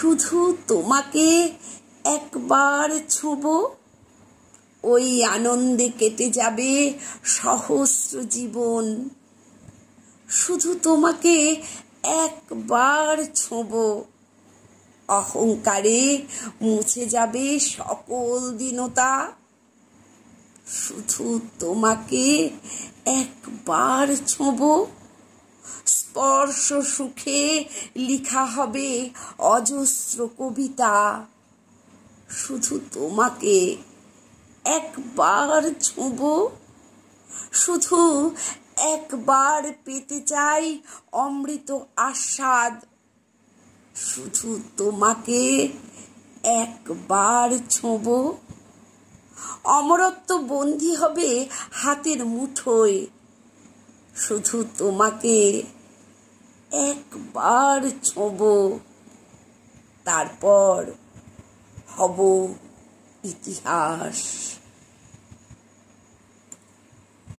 শুধু তোমাকে একবার ছোঁবো, ওই আনন্দে কেটে যাবে সহস্র জীবন। শুধু তোমাকে একবার ছোঁবো, অহংকারে মুছে যাবে সকল দীনতা। শুধু তোমাকে একবার ছোঁবো, স্পর্শ সুখে লিখা হবে অজস্র কবিতা। শুধু তোমাকে একবার ছোঁবো, শুধু একবার পেতে চাই অমৃত আস্বাদ। শুধু তোমাকে একবার ছোঁবো, অমরত্ব বন্দী হবে হাতের মুঠোয়। শুধু তোমাকে একবার ছোঁবো, তারপর হব ইতিহাস।